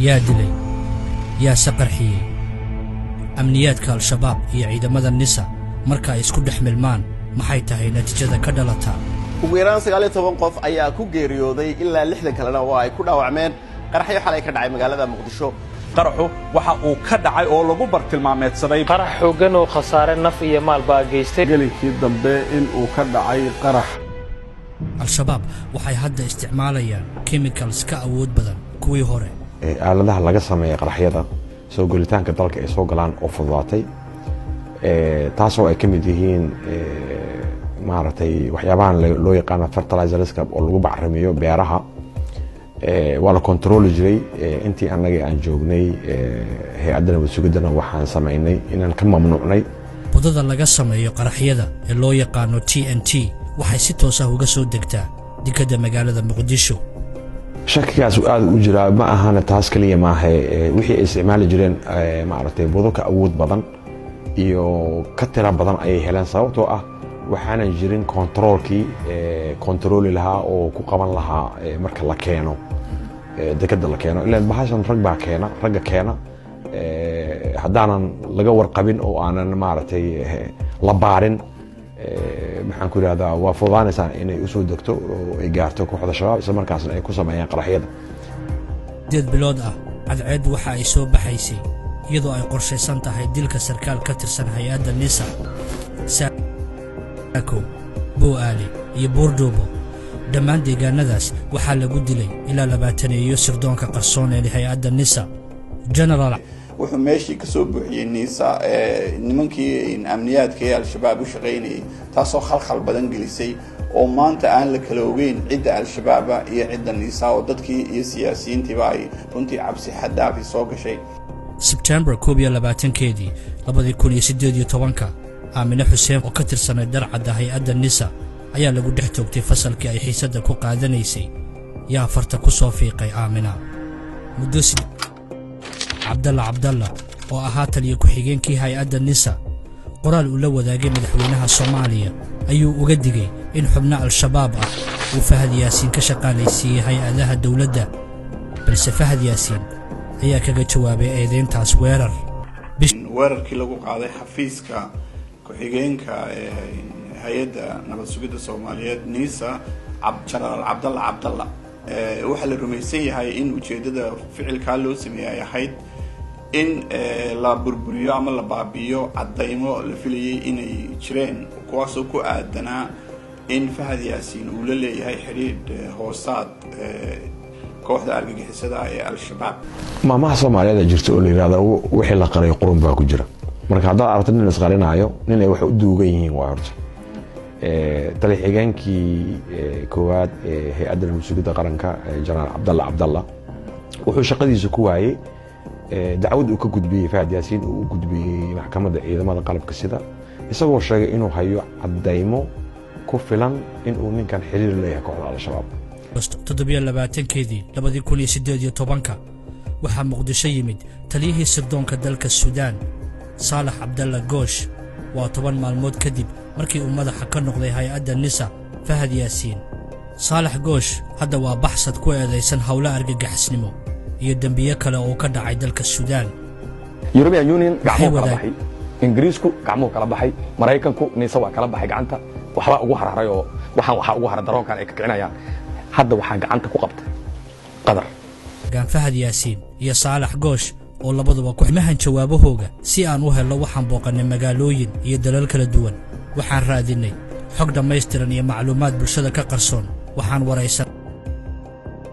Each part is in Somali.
yaa dilay yaa saqarxiyey amniyaadka al-shabaab iyo ciidamada nisa marka ay isku dhex milmaan maxay tahay natiijada ka dhalata ugu yaraan 19 qof ayaa ku geeriyooday ilaa 60 kalena waa ay ku dhaawacmeen qaraxyo xalay ka dhacay magaalada muqdisho qaraxu waxa uu ka dhacay oo lagu bartilmaameedsaday qarax xooggan oo khasaare naf iyo maal baa geystay galkii dambe in uu ka dhacay qarax al-shabaab waxay hadda isticmaalayaan chemicals ka awood badan kuwii hore aaladaha laga sameeyay qaraxyada soo galitaanka dalka ay soo galaan oo fududaatay taasoo ay ka mid yihiin maaragtay waxyaabahan loo yaqaan fertilizerska oo lagu bacrimiyo beeraha waa la control jiray intii annaga aan joognay hay'adda nabad sugidana waxaan sameynay inaan ka mamnuucnay budada laga sameeyo qaraxyada ee loo yaqaano TNT waxay si toos ah uga soo degtaa dekedda magaalada muqdisho shakigaas aad u jira ma ahana taas kaliya maaha wixii ay isticmaali jireen maaragtay budo ka awood badan iyo ka tira badan ay heleen sababtoo ah waxaanan jirin controlkii control lahaa oo ku qaban lahaa marka la keeno dekedda la keeno ilaa bahashan ragga keena haddaanan laga warqabin oo aanan maaragtay la baarin maxaan ku yiraahdaa waa fududaanaysaa inay u soo degto oo ay gaarto kooxda shabaab isla markaasna ay ku sameeyaan qaraxyada 8 bilood ah cadceed waxa ay soo baxaysay iyadoo ay qorshaysan tahay dilka sarkaal ka tirsan hay'adda nisa Saako Bu'aali iyo Boordobo dhammaan deegaanadaas waxaa lagu dilay ilaa 20 iyo sirdoonka qarsoon ee hay'adda nisa general wuxuu meeshii ka soo buuxiyay nisa nimankii amniyaadka ee al-shabaab u shaqeynayay taasoo khalkhal badan gelisay oo maanta aan la kala ogeyn cidda al-shabaab iyo cidda nisa oo dadkii iyo siyaasiyiintiiba ay runtii cabsi xad dhaaf soo gashay September 22keedii 2018 Aamina Xuseen oo ka tirsanay darcadda hay'adda nisa ayaa lagu dhex toogtay fasalkii ay xiisadda ku qaadanaysay yaa farta ku soo fiiqay Aamina muddo Cabdalla oo ahaa taliye ku-xigeenkii hay'adda nisa qoraal uu la wadaagay madaxweynaha Soomaaliya ayuu uga digay in xubno al-shabaab ah uu Fahad Yaasiin ka shaqaalaysiiyay hay'adaha dawladda balse Fahad Yaasiin ayaa kaga jawaabay eedeyntaas weerarkii lagu qaaday xafiiska ku-xigeenka hay'adda nabad sugidda Soomaaliyeed nisa General Cabdalla waxa la rumaysan yahay in ujeedada ficilka loo sameeyay ahayd in la burburiyo ama la baabiyo cadaymo la filayay inay jireen kuwaas oo ku aadanaa in Fahad Yaasiin uu la leeyahay xiriir hoosaad kooxda argagixisada ee al-shabaab maamaha Soomaaliyeed jirta oo la yiraahdo wixii la qaray qurun baa ku jira marka hadda aragto nin isqarinayo nin ay wax u duugan yihiin waa horta taliye-xigeenkii koowaad ee hay'adda nabad sugidda qaranka General Cabdalla wuxuu shaqadiisa ku waayay dacwad uu ka gudbiyay Fahad Yaasiin uu u gudbiyay maxkamadda ciidamada qalabka sida isagoo sheegay inuu hayo cadaymo ku filan in uu ninkan xiriir leeyahay kooxda al-shabaab 27keedii 2018 waxaa muqdisho yimid taliyihii sirdoonka dalka Suudaan Saalax Cabdalla Goosh waa 10 maalmood kadib markii uu madaxa ka noqday hay'adda nisa Fahad Yaasiin Saalax Goosh hadda waa baxsad ku eedeysan hawlo argagixisnimo iyo dambiye kale oo ka dhacay dalka Suudaan European Union gacmo kala baxay Ingiriisku gacmo kala baxay Mareykanku nisa waa kala baxay gacanta waxba ugu hararay oo waxa ugu harar daroonkan ay ka kicinayaan hadda waxa gacanta ku qabtay qadar Fahad Yaasiin iyo Saalax Goosh oo labaduba ku ximahan jawaabahooga si aan u helno waxaan booqanay magaalooyin iyo dalal kala duwan waxaan raadinay xog dhameystiran iyo macluumaad bulshada ka qarsoon waxaan waraysan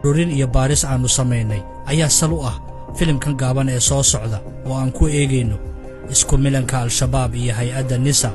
rurin iyo baaris aanu sameynay ayaa sal u ah filimkan gaaban ee soo socda oo aan ku eegayno isku milanka al-shabaab iyo hay'adda nisa